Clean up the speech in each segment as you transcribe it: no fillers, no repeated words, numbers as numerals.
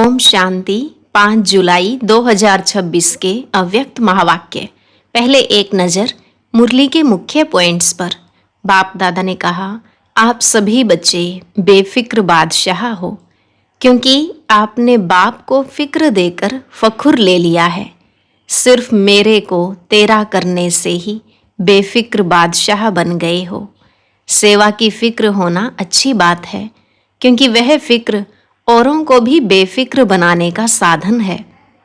ओम शांति। 5 जुलाई 2026 के अव्यक्त महावाक्य। पहले एक नज़र मुरली के मुख्य पॉइंट्स पर। बाप दादा ने कहा, आप सभी बच्चे बेफिक्र बादशाह हो, क्योंकि आपने बाप को फिक्र देकर फखुर ले लिया है। सिर्फ मेरे को तेरा करने से ही बेफिक्र बादशाह बन गए हो। सेवा की फिक्र होना अच्छी बात है, क्योंकि वह फिक्र औरों को भी बेफिक्र बनाने का साधन है।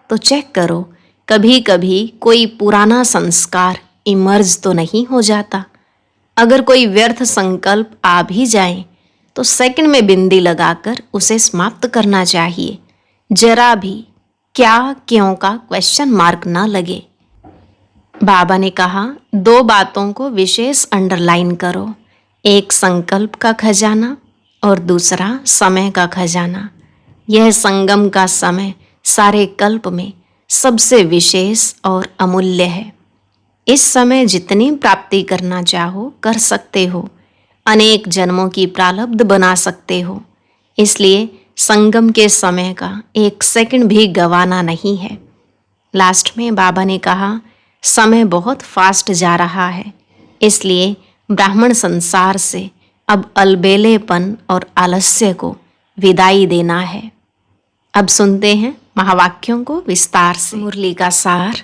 तो चेक करो, कभी कभी कोई पुराना संस्कार इमर्ज तो नहीं हो जाता। अगर कोई व्यर्थ संकल्प आ भी जाए तो सेकंड में बिंदी लगाकर उसे समाप्त करना चाहिए। जरा भी क्या क्यों का क्वेश्चन मार्क ना लगे। बाबा ने कहा, 2 बातों को विशेष अंडरलाइन करो, एक संकल्प का खजाना और दूसरा समय का खजाना। यह संगम का समय सारे कल्प में सबसे विशेष और अमूल्य है। इस समय जितनी प्राप्ति करना चाहो कर सकते हो, अनेक जन्मों की प्रारब्ध बना सकते हो। इसलिए संगम के समय का एक सेकंड भी गंवाना नहीं है। लास्ट में बाबा ने कहा, समय बहुत फास्ट जा रहा है, इसलिए ब्राह्मण संसार से अब अलबेलेपन और आलस्य को विदाई देना है। अब सुनते हैं महावाक्यों को विस्तार से। मुरली का सार।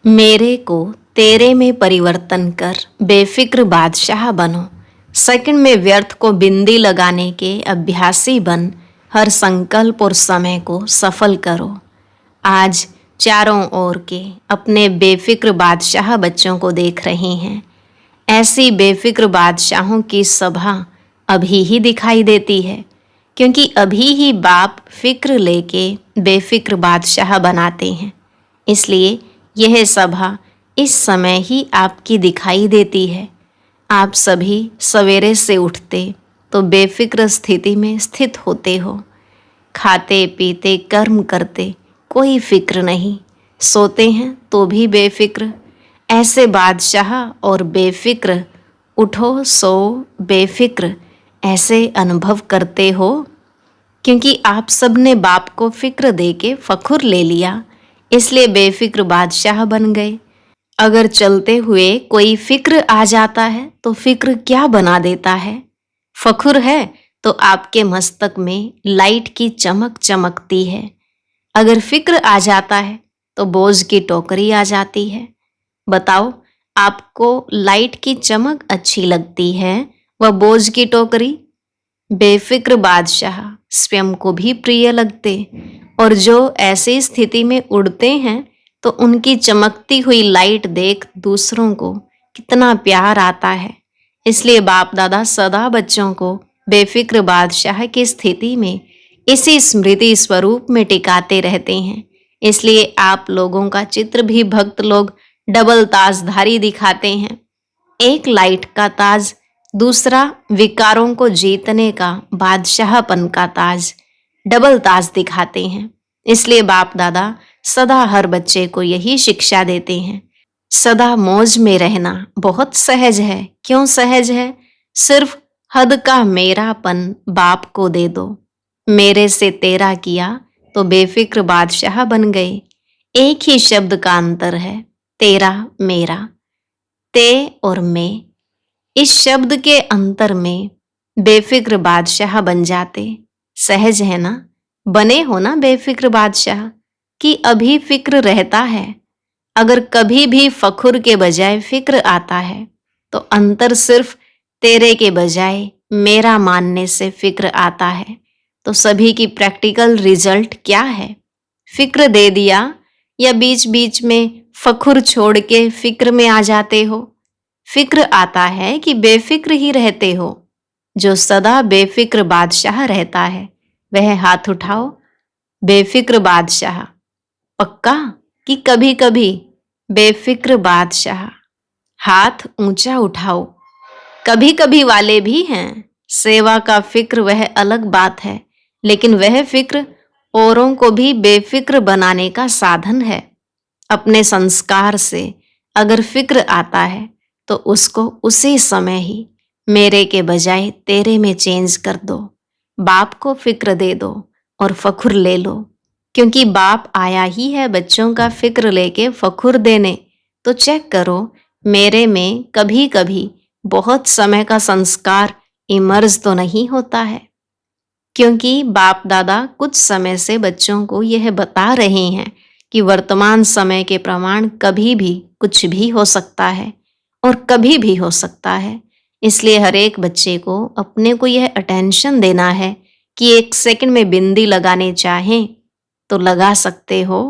मेरे को तेरे में परिवर्तन कर बेफिक्र बादशाह बनो। सेकंड में व्यर्थ को बिंदी लगाने के अभ्यासी बन हर संकल्प और समय को सफल करो। आज चारों ओर के अपने बेफिक्र बादशाह बच्चों को देख रहे हैं। ऐसी बेफिक्र बादशाहों की सभा अभी ही दिखाई देती है, क्योंकि अभी ही बाप फिक्र लेके बेफिक्र बादशाह बनाते हैं। इसलिए यह सभा इस समय ही आपकी दिखाई देती है। आप सभी सवेरे से उठते तो बेफिक्र स्थिति में स्थित होते हो। खाते पीते कर्म करते कोई फिक्र नहीं, सोते हैं तो भी बेफिक्र। ऐसे बादशाह और बेफिक्र, उठो सो बेफिक्र, ऐसे अनुभव करते हो, क्योंकि आप सब ने बाप को फिक्र दे के फखुर ले लिया, इसलिए बेफिक्र बादशाह बन गए। अगर चलते हुए कोई फिक्र आ जाता है तो फिक्र क्या बना देता है। फखुर है तो आपके मस्तक में लाइट की चमक चमकती है। अगर फिक्र आ जाता है तो बोझ की टोकरी आ जाती है। बताओ, आपको लाइट की चमक अच्छी लगती है व बोझ की टोकरी? बेफिक्र बादशाह स्वयं को भी प्रिय लगते, और जो ऐसी स्थिति में उड़ते हैं तो उनकी चमकती हुई लाइट देख दूसरों को कितना प्यार आता है। इसलिए बाप दादा सदा बच्चों को बेफिक्र बादशाह की स्थिति में इसी स्मृति स्वरूप में टिकाते रहते हैं। इसलिए आप लोगों का चित्र भी भक्त लोग डबल ताजधारी दिखाते हैं। एक लाइट का ताज, दूसरा विकारों को जीतने का बादशाहपन का ताज, डबल ताज दिखाते हैं। इसलिए बाप दादा सदा हर बच्चे को यही शिक्षा देते हैं। सदा मौज में रहना बहुत सहज है। क्यों सहज है? सिर्फ हद का मेरापन बाप को दे दो। मेरे से तेरा किया तो बेफिक्र बादशाह बन गए। एक ही शब्द का अंतर है, तेरा मेरा, ते और मैं। इस शब्द के अंतर में बेफिक्र बादशाह बन जाते। सहज है ना? बने हो ना बेफिक्र बादशाह कि अभी फिक्र रहता है। अगर कभी भी फखुर के बजाय फिक्र आता है तो अंतर सिर्फ तेरे के बजाय मेरा मानने से फिक्र आता है। तो सभी की प्रैक्टिकल रिजल्ट क्या है? फिक्र दे दिया या बीच बीच में फखुर छोड़ के फिक्र में आ जाते हो? फिक्र आता है कि बेफिक्र ही रहते हो? जो सदा बेफिक्र बादशाह रहता है वह हाथ उठाओ। बेफिक्र बादशाह पक्का कि कभी कभी बेफिक्र बादशाह? हाथ ऊंचा उठाओ। कभी कभी वाले भी हैं। सेवा का फिक्र वह अलग बात है, लेकिन वह फिक्र औरों को भी बेफिक्र बनाने का साधन है। अपने संस्कार से अगर फिक्र आता है तो उसको उसी समय ही मेरे के बजाय तेरे में चेंज कर दो। बाप को फिक्र दे दो, और फखुर ले लो, क्योंकि बाप आया ही है बच्चों का फिक्र लेके फखुर देने। तो चेक करो, मेरे में कभी कभी बहुत समय का संस्कार इमर्ज तो नहीं होता है, क्योंकि बाप दादा कुछ समय से बच्चों को यह बता रहे हैं कि वर्तमान समय के प्रमाण कभी भी कुछ भी हो सकता है और कभी भी हो सकता है। इसलिए हर एक बच्चे को अपने को यह अटेंशन देना है कि 1 सेकंड में बिंदी लगाने चाहें तो लगा सकते हो।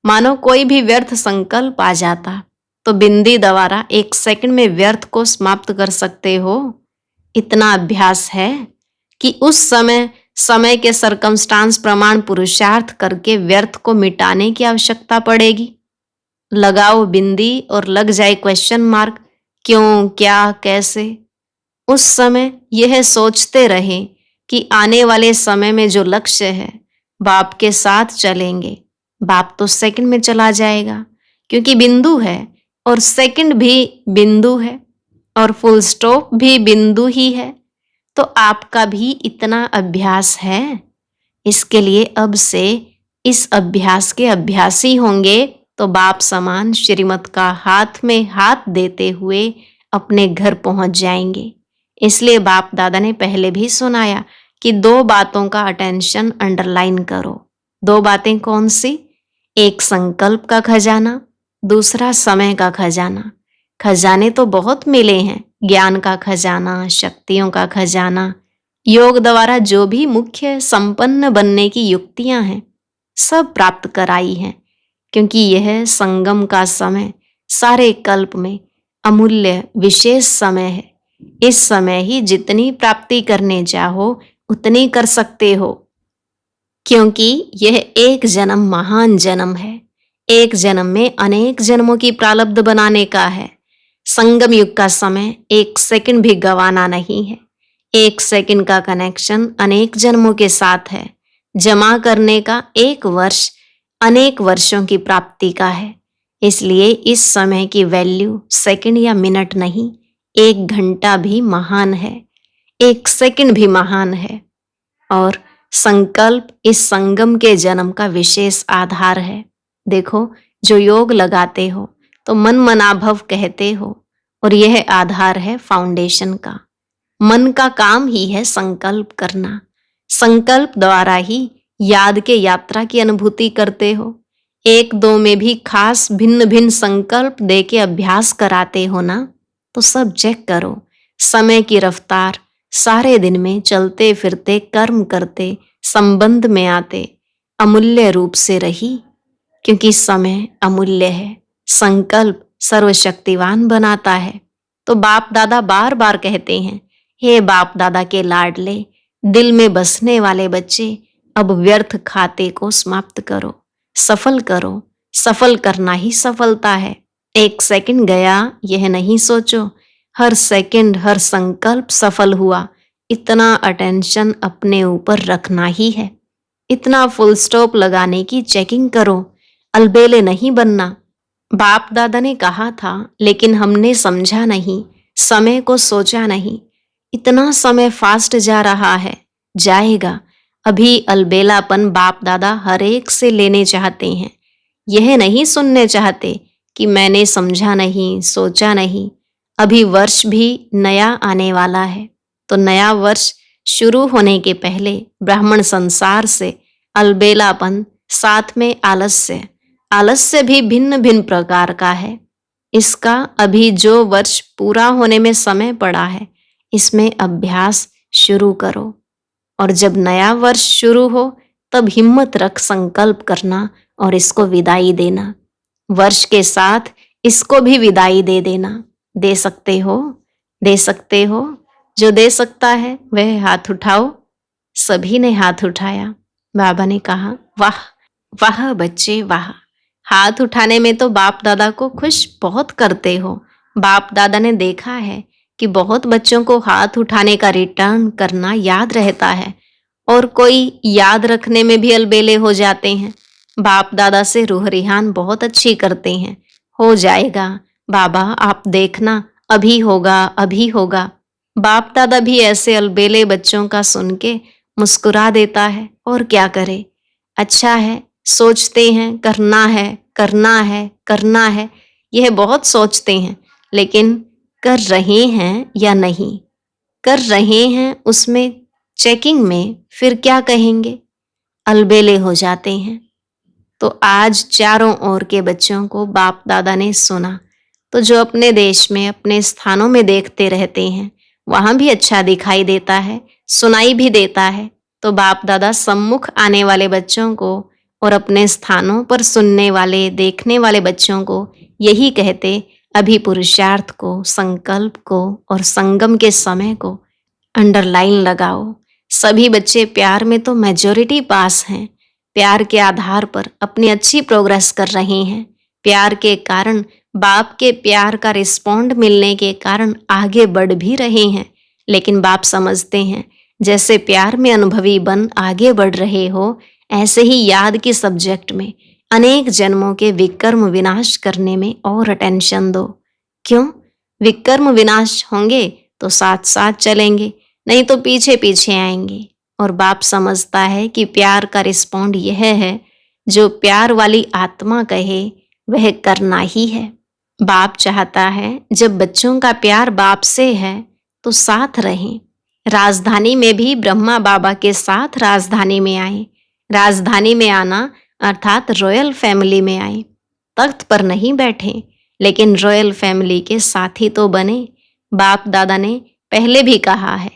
मानो कोई भी व्यर्थ संकल्प आ जाता तो बिंदी द्वारा 1 सेकंड में व्यर्थ को समाप्त कर सकते हो। इतना अभ्यास है कि उस समय के सरकमस्टांस प्रमाण पुरुषार्थ करके व्यर्थ को मिटाने की आवश्यकता पड़ेगी। लगाओ बिंदी और लग जाए क्वेश्चन मार्क, क्यों, क्या, कैसे। उस समय यह सोचते रहे कि आने वाले समय में जो लक्ष्य है बाप के साथ चलेंगे। बाप तो सेकंड में चला जाएगा, क्योंकि बिंदु है और सेकंड भी बिंदु है और फुल स्टॉप भी बिंदु ही है। तो आपका भी इतना अभ्यास है। इसके लिए अब से इस अभ्यास के अभ्यासी होंगे तो बाप समान श्रीमत का हाथ में हाथ देते हुए अपने घर पहुंच जाएंगे। इसलिए बाप दादा ने पहले भी सुनाया कि 2 बातों का अटेंशन अंडरलाइन करो। 2 बातें कौन सी? एक संकल्प का खजाना, दूसरा समय का खजाना। खजाने तो बहुत मिले हैं, ज्ञान का खजाना, शक्तियों का खजाना, योग द्वारा जो भी मुख्य संपन्न बनने की युक्तियां हैं सब प्राप्त कराई हैं, क्योंकि यह संगम का समय सारे कल्प में अमूल्य विशेष समय है। इस समय ही जितनी प्राप्ति करने चाहो उतनी कर सकते हो, क्योंकि यह एक जन्म महान जन्म है। एक जन्म में अनेक जन्मों की प्रारब्ध बनाने का है। संगम युग का समय 1 सेकंड भी गंवाना नहीं है। 1 सेकंड का कनेक्शन अनेक जन्मों के साथ है। जमा करने का 1 वर्ष अनेक वर्षों की प्राप्ति का है। इसलिए इस समय की वैल्यू सेकंड या मिनट नहीं, 1 घंटा भी महान है, 1 सेकंड भी महान है। और संकल्प इस संगम के जन्म का विशेष आधार है। देखो, जो योग लगाते हो तो मन मनाभव कहते हो, और यह आधार है फाउंडेशन का। मन का काम ही है संकल्प करना। संकल्प द्वारा ही याद के यात्रा की अनुभूति करते हो। 1-2 में भी खास भिन्न भिन्न संकल्प दे के अभ्यास कराते हो ना, तो सब चेक करो। समय की रफ्तार सारे दिन में चलते फिरते कर्म करते संबंध में आते अमूल्य रूप से रही, क्योंकि समय अमूल्य है। संकल्प सर्वशक्तिवान बनाता है। तो बाप दादा बार बार कहते हैं, हे बाप दादा के लाडले, दिल में बसने वाले बच्चे, अब व्यर्थ खाते को समाप्त करो, सफल करो। सफल करना ही सफलता है। 1 सेकंड गया यह नहीं सोचो, हर सेकंड हर संकल्प सफल हुआ, इतना अटेंशन अपने ऊपर रखना ही है। इतना फुल स्टॉप लगाने की चेकिंग करो, अलबेले नहीं बनना। बाप दादा ने कहा था, लेकिन हमने समझा नहीं, समय को सोचा नहीं। इतना समय फास्ट जा रहा है, जाएगा। अभी अलबेलापन बाप दादा हर एक से लेने चाहते हैं। यह नहीं सुनने चाहते कि मैंने समझा नहीं, सोचा नहीं। अभी वर्ष भी नया आने वाला है, तो नया वर्ष शुरू होने के पहले ब्राह्मण संसार से अलबेलापन, साथ में आलस्य। आलस्य भी भिन्न भिन्न प्रकार का है। इसका अभी जो वर्ष पूरा होने में समय पड़ा है, इसमें अभ्यास शुरू करो। और जब नया वर्ष शुरू हो तब हिम्मत रख संकल्प करना और इसको विदाई देना। वर्ष के साथ इसको भी विदाई दे देना। दे सकते हो, दे सकते हो। जो दे सकता है वह हाथ उठाओ। सभी ने हाथ उठाया। बाबा ने कहा, वाह वाह बच्चे वाह। हाथ उठाने में तो बाप दादा को खुश बहुत करते हो। बाप दादा ने देखा है कि बहुत बच्चों को हाथ उठाने का रिटर्न करना याद रहता है, और कोई याद रखने में भी अलबेले हो जाते हैं। बाप दादा से रूह रिहान बहुत अच्छी करते हैं, हो जाएगा बाबा, आप देखना, अभी होगा, अभी होगा। बाप दादा भी ऐसे अलबेले बच्चों का सुन के मुस्कुरा देता है और क्या करे। अच्छा है, सोचते हैं करना है करना है करना है, यह बहुत सोचते हैं, लेकिन कर रहे हैं या नहीं, कर रहे हैं उसमें चेकिंग में फिर क्या कहेंगे, अलबेले हो जाते हैं। तो आज चारों ओर के बच्चों को बाप दादा ने सुना, तो जो अपने देश में अपने स्थानों में देखते रहते हैं वहां भी अच्छा दिखाई देता है, सुनाई भी देता है। तो बाप दादा सम्मुख आने वाले बच्चों को और अपने स्थानों पर सुनने वाले देखने वाले बच्चों को यही कहते, अभी पुरुषार्थ को, संकल्प को और संगम के समय को अंडरलाइन लगाओ। सभी बच्चे प्यार में तो मेजॉरिटी पास हैं, प्यार के आधार पर अपनी अच्छी प्रोग्रेस कर रहे हैं। प्यार के कारण, बाप के प्यार का रिस्पॉन्ड मिलने के कारण आगे बढ़ भी रहे हैं। लेकिन बाप समझते हैं जैसे प्यार में अनुभवी बन आगे बढ़ रहे हो, ऐसे ही याद के सब्जेक्ट में अनेक जन्मों के विकर्म विनाश करने में और अटेंशन दो। क्यों? विकर्म विनाश होंगे तो साथ साथ चलेंगे, नहीं तो पीछे पीछे आएंगे। और बाप समझता है कि प्यार का रिस्पॉन्ड यह है, जो प्यार वाली आत्मा कहे वह करना ही है। बाप चाहता है जब बच्चों का प्यार बाप से है तो साथ रहें। राजधानी में भी ब्रह्मा बाबा के साथ राजधानी में आए। राजधानी में आना अर्थात रॉयल फैमिली में आए। तख्त पर नहीं बैठे, लेकिन रॉयल फैमिली के साथी तो बने। बाप दादा ने पहले भी कहा है,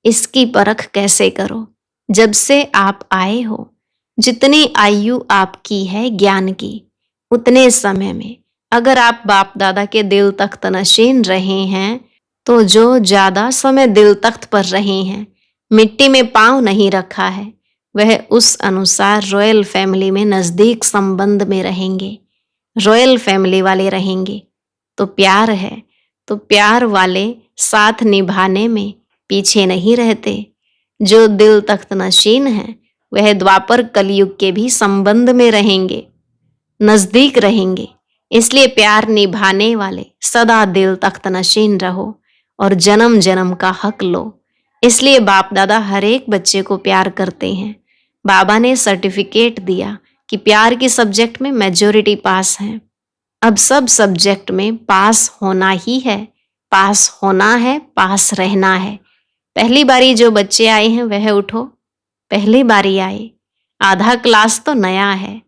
इसकी परख कैसे करो। जब से आप आए हो, जितनी आयु आपकी है ज्ञान की, उतने समय में अगर आप बाप दादा के दिल तख्त नशीन रहे हैं, तो जो ज्यादा समय दिल तख्त पर रहे हैं, मिट्टी में पांव नहीं रखा है, वह उस अनुसार रॉयल फैमिली में नजदीक संबंध में रहेंगे, रॉयल फैमिली वाले रहेंगे। तो प्यार है, तो प्यार वाले साथ निभाने में पीछे नहीं रहते। जो दिल तख्त नशीन है वह द्वापर कलयुग के भी संबंध में रहेंगे, नजदीक रहेंगे। इसलिए प्यार निभाने वाले सदा दिल तख्त नशीन रहो और जन्म जन्म का हक लो। इसलिए बाप दादा हर एक बच्चे को प्यार करते हैं। बाबा ने सर्टिफिकेट दिया कि प्यार के सब्जेक्ट में मेजॉरिटी पास है। अब सब सब्जेक्ट में पास होना ही है, पास होना है, पास रहना है। पहली बारी जो बच्चे आए हैं वह उठो, पहली बारी आए। आधा क्लास तो नया है,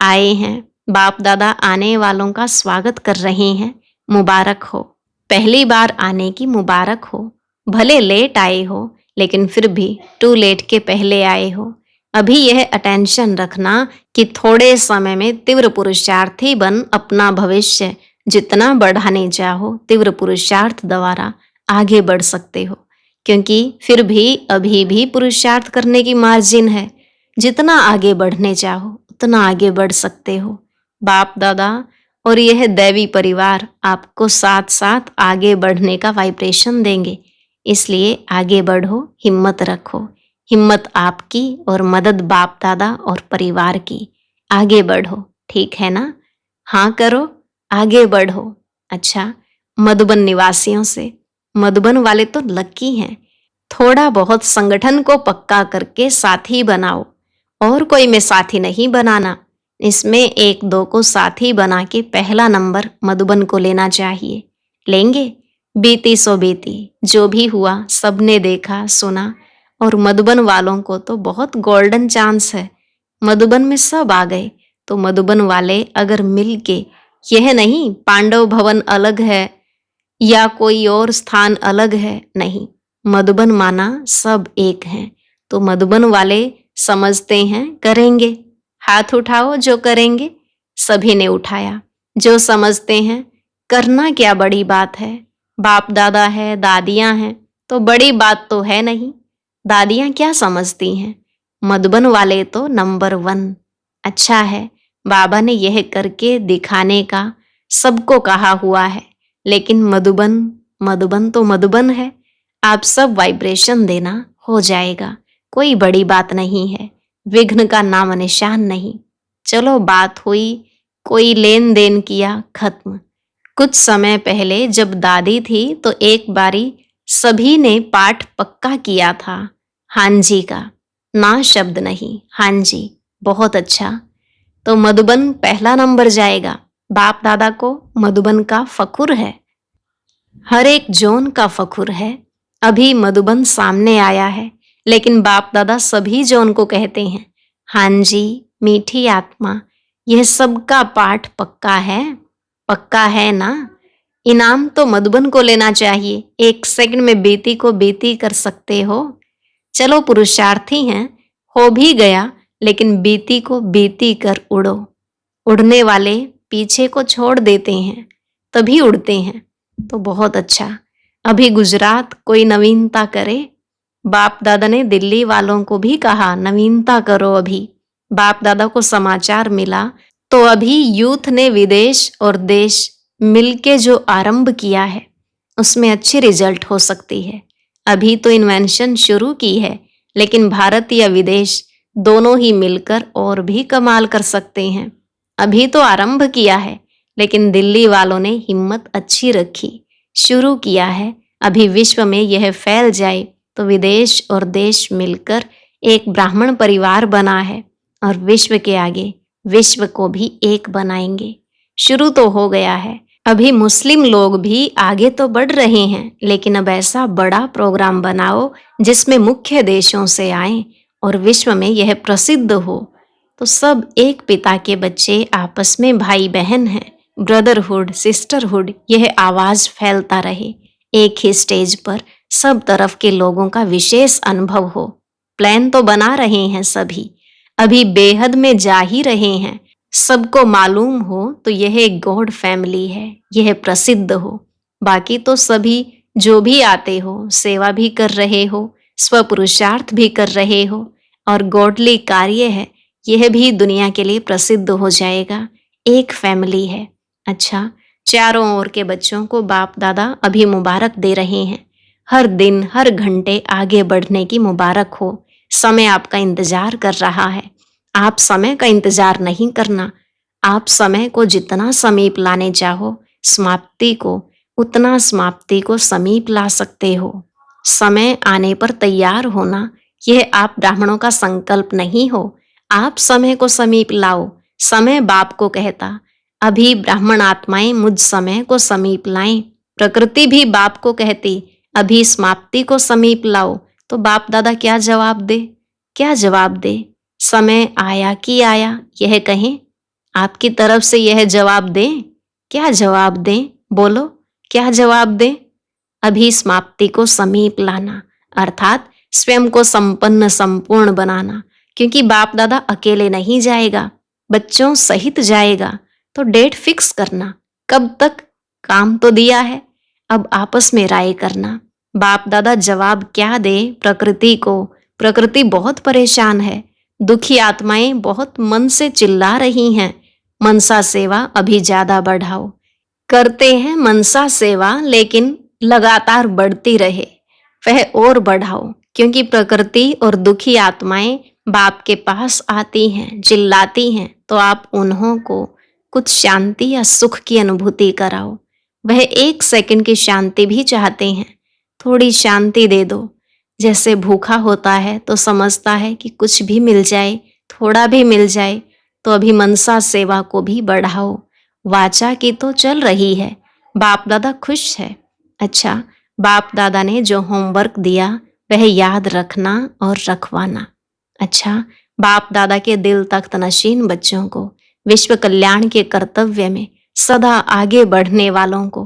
आए हैं। बाप दादा आने वालों का स्वागत कर रहे हैं, मुबारक हो। पहली बार आने की मुबारक हो। भले लेट आए हो, लेकिन फिर भी टू लेट के पहले आए हो। अभी यह अटेंशन रखना कि थोड़े समय में तीव्र पुरुषार्थी बन अपना भविष्य जितना बढ़ाने चाहो, तीव्र पुरुषार्थ द्वारा आगे बढ़ सकते हो। क्योंकि फिर भी अभी भी पुरुषार्थ करने की मार्जिन है। जितना आगे बढ़ने चाहो उतना आगे बढ़ सकते हो। बाप दादा और यह दैवी परिवार आपको साथ साथ आगे बढ़ने का वाइब्रेशन देंगे। इसलिए आगे बढ़ो, हिम्मत रखो। हिम्मत आपकी और मदद बाप दादा और परिवार की। आगे बढ़ो, ठीक है ना? हाँ करो, आगे बढ़ो। अच्छा, मधुबन निवासियों से, मधुबन वाले तो लकी हैं। थोड़ा बहुत संगठन को पक्का करके साथी बनाओ, और कोई में साथी नहीं बनाना। इसमें एक दो को साथी बना के पहला नंबर मधुबन को लेना चाहिए। लेंगे? बीती सो बीती, जो भी हुआ सबने देखा सुना, और मधुबन वालों को तो बहुत गोल्डन चांस है। मधुबन में सब आ गए, तो मधुबन वाले अगर मिल के, यह नहीं पांडव भवन अलग है या कोई और स्थान अलग है, नहीं, मधुबन माना सब एक हैं। तो मधुबन वाले समझते हैं करेंगे। हाथ उठाओ जो करेंगे। सभी ने उठाया। जो समझते हैं करना क्या बड़ी बात है, बाप दादा है, दादियां हैं, तो बड़ी बात तो है नहीं। दादियां क्या समझती हैं? मधुबन वाले तो नंबर 1। अच्छा है, बाबा ने यह करके दिखाने का सबको कहा हुआ है, लेकिन मधुबन तो मधुबन है। आप सब वाइब्रेशन देना, हो जाएगा। कोई बड़ी बात नहीं है, विघ्न का नाम निशान नहीं। चलो बात हुई, कोई लेन देन किया, खत्म। कुछ समय पहले जब दादी थी तो एक बारी सभी ने पाठ पक्का किया था, हां जी का। ना शब्द नहीं। हाँ जी, बहुत अच्छा। तो मधुबन पहला नंबर जाएगा। बाप दादा को मधुबन का फखुर है, हर एक जोन का फखुर है। अभी मधुबन सामने आया है, लेकिन बाप दादा सभी जोन को कहते हैं। हाँ जी, मीठी आत्मा, यह सबका पाठ पक्का है ना? इनाम तो मधुबन को लेना चाहिए। 1 सेकंड में बेटी को बेटी कर सकते हो। चलो पुरुषार्थी हैं, हो भी गया, लेकिन बेटी को बेटी कर उड़ो। उड़ने वाले पीछे को छोड़ देते हैं, तभी उड़ते हैं। तो बहुत अच्छा। अभी गुजरात कोई नवीनता करे। बाप दादा ने दिल्ली वालों को भी कहा नवीनता करो। अभी बाप दादा को समाचार मिला तो अभी यूथ ने विदेश और देश मिलके जो आरंभ किया है उसमें अच्छी रिजल्ट हो सकती है। अभी तो इन्वेंशन शुरू की है, लेकिन भारत या विदेश दोनों ही मिलकर और भी कमाल कर सकते हैं। अभी तो आरंभ किया है, लेकिन दिल्ली वालों ने हिम्मत अच्छी रखी, शुरू किया है। अभी विश्व में यह फैल जाए तो विदेश और देश मिलकर एक ब्राह्मण परिवार बना है और विश्व के आगे विश्व को भी एक बनाएंगे। शुरू तो हो गया है। अभी मुस्लिम लोग भी आगे तो बढ़ रहे हैं, लेकिन अब ऐसा बड़ा प्रोग्राम बनाओ जिसमें मुख्य देशों से आए और विश्व में यह प्रसिद्ध हो, तो सब एक पिता के बच्चे आपस में भाई बहन हैं। ब्रदरहुड, सिस्टरहुड, यह आवाज फैलता रहे। एक ही स्टेज पर सब तरफ के लोगों का विशेष अनुभव हो। प्लान तो बना रहे हैं सभी, अभी बेहद में जा ही रहे हैं। सबको मालूम हो तो यह एक गॉड फैमिली है, यह प्रसिद्ध हो। बाकी तो सभी जो भी आते हो सेवा भी कर रहे हो, स्वपुरुषार्थ भी कर रहे हो और गॉडली कार्य है, यह भी दुनिया के लिए प्रसिद्ध हो जाएगा। एक फैमिली है। अच्छा, चारों ओर के बच्चों को बाप दादा अभी मुबारक दे रहे हैं। हर दिन हर घंटे आगे बढ़ने की मुबारक हो। समय आपका इंतजार कर रहा है। आप समय का इंतजार नहीं करना। आप समय को जितना समीप लाने चाहो, समाप्ति को उतना समाप्ति को समीप ला सकते हो। समय आने पर तैयार होना, यह आप ब्राह्मणों का संकल्प नहीं हो। आप समय को समीप लाओ। समय बाप को कहता, अभी ब्राह्मण आत्माएं मुझ समय को समीप लाएं। प्रकृति भी बाप को कहती, अभी समाप्ति को समीप लाओ। तो बाप दादा क्या जवाब दे? क्या जवाब दे? समय आया कि आया, यह कहें। आपकी तरफ से यह जवाब दें। क्या जवाब दें? बोलो, क्या जवाब दें? अभी समाप्ति को समीप लाना, अर्थात स्वयं को संपन्न संपूर्ण बनाना। क्योंकि बाप दादा अकेले नहीं जाएगा, बच्चों सहित जाएगा। तो डेट फिक्स करना, कब तक? काम तो दिया है, अब आपस में राय करना। बाप दादा जवाब क्या दे प्रकृति को? प्रकृति बहुत परेशान है। दुखी आत्माएं बहुत मन से चिल्ला रही हैं। मनसा सेवा अभी ज्यादा बढ़ाओ। करते हैं मनसा सेवा, लेकिन लगातार बढ़ती रहे, वह और बढ़ाओ। क्योंकि प्रकृति और दुखी आत्माएं बाप के पास आती हैं, चिल्लाती हैं, तो आप उन्हों को कुछ शांति या सुख की अनुभूति कराओ। वह 1 सेकंड की शांति भी चाहते हैं। थोड़ी शांति दे दो। जैसे भूखा होता है तो समझता है कि कुछ भी मिल जाए, थोड़ा भी मिल जाए। तो अभी मनसा सेवा को भी बढ़ाओ। वाचा की तो चल रही है, बाप दादा खुश है। अच्छा, बाप दादा ने जो होमवर्क दिया वह याद रखना और रखवाना। अच्छा, बाप दादा के दिल तख्त नशीन बच्चों को, विश्व कल्याण के कर्तव्य में सदा आगे बढ़ने वालों को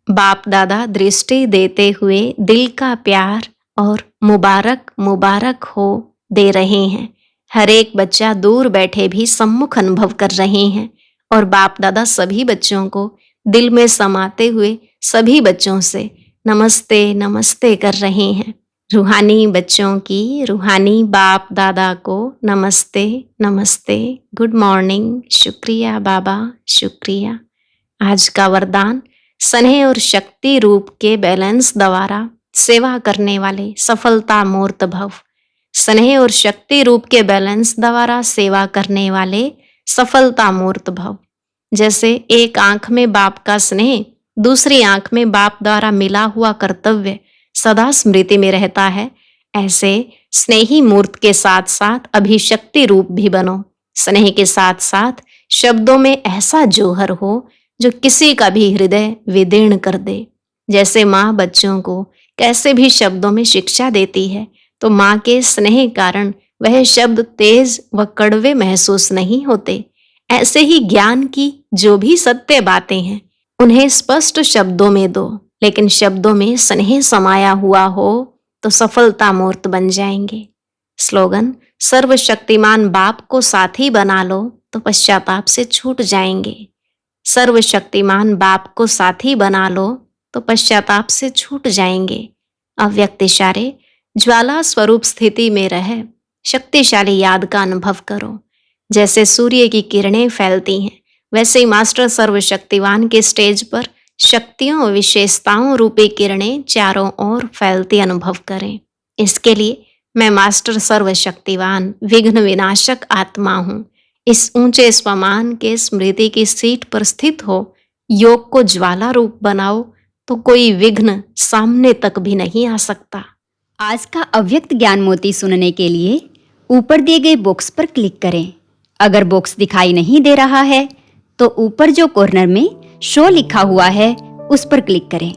बाप दादा दृष्टि देते हुए दिल का प्यार और मुबारक मुबारक हो दे रहे हैं। हर एक बच्चा दूर बैठे भी सम्मुख अनुभव कर रहे हैं और बाप दादा सभी बच्चों को दिल में समाते हुए सभी बच्चों से नमस्ते नमस्ते कर रहे हैं। रूहानी बच्चों की रूहानी बाप दादा को नमस्ते नमस्ते, गुड मॉर्निंग, शुक्रिया बाबा, शुक्रिया। आज का वरदान, स्नेह और शक्ति रूप के बैलेंस द्वारा सेवा करने वाले सफलता मूर्त भव। स्नेह और शक्ति रूप के बैलेंस द्वारा सेवा करने वाले सफलता मूर्त भव। जैसे एक आंख में बाप का स्नेह, दूसरी आंख में बाप द्वारा मिला हुआ कर्तव्य सदा स्मृति में रहता है, ऐसे स्नेही मूर्त के साथ साथ अभिशक्ति रूप भी बनो। स्नेह के साथ साथ शब्दों में ऐसा जौहर हो जो किसी का भी हृदय विदीर्ण कर दे। जैसे माँ बच्चों को कैसे भी शब्दों में शिक्षा देती है, तो माँ के स्नेह कारण वह शब्द तेज व कड़वे महसूस नहीं होते। ऐसे ही ज्ञान की जो भी सत्य बातें हैं, उन्हें स्पष्ट शब्दों में दो, लेकिन शब्दों में स्नेह समाया हुआ हो तो सफलता मूर्त बन जाएंगे। स्लोगन: सर्वशक्तिमान बाप को साथी बना लो तो पश्चाताप से छूट जाएंगे। सर्वशक्तिमान बाप को साथी बना लो तो पश्चाताप से छूट जाएंगे। अव्यक्त इशारे: ज्वाला स्वरूप स्थिति में रह शक्तिशाली याद का अनुभव करो। जैसे सूर्य की किरणें फैलती हैं, वैसे ही मास्टर सर्वशक्तिवान के स्टेज पर शक्तियों और विशेषताओं रूपी किरणें चारों ओर फैलती अनुभव करें। इसके लिए मैं मास्टर सर्वशक्तिवान विघ्न विनाशक आत्मा हूँ। इस ऊंचे स्वमान के स्मृति की सीट पर स्थित हो योग को ज्वाला रूप बनाओ तो कोई विघ्न सामने तक भी नहीं आ सकता। आज का अव्यक्त ज्ञान मोती सुनने के लिए ऊपर दिए गए बॉक्स पर क्लिक करें। अगर बॉक्स दिखाई नहीं दे रहा है तो ऊपर जो कॉर्नर में शो लिखा हुआ है उस पर क्लिक करें।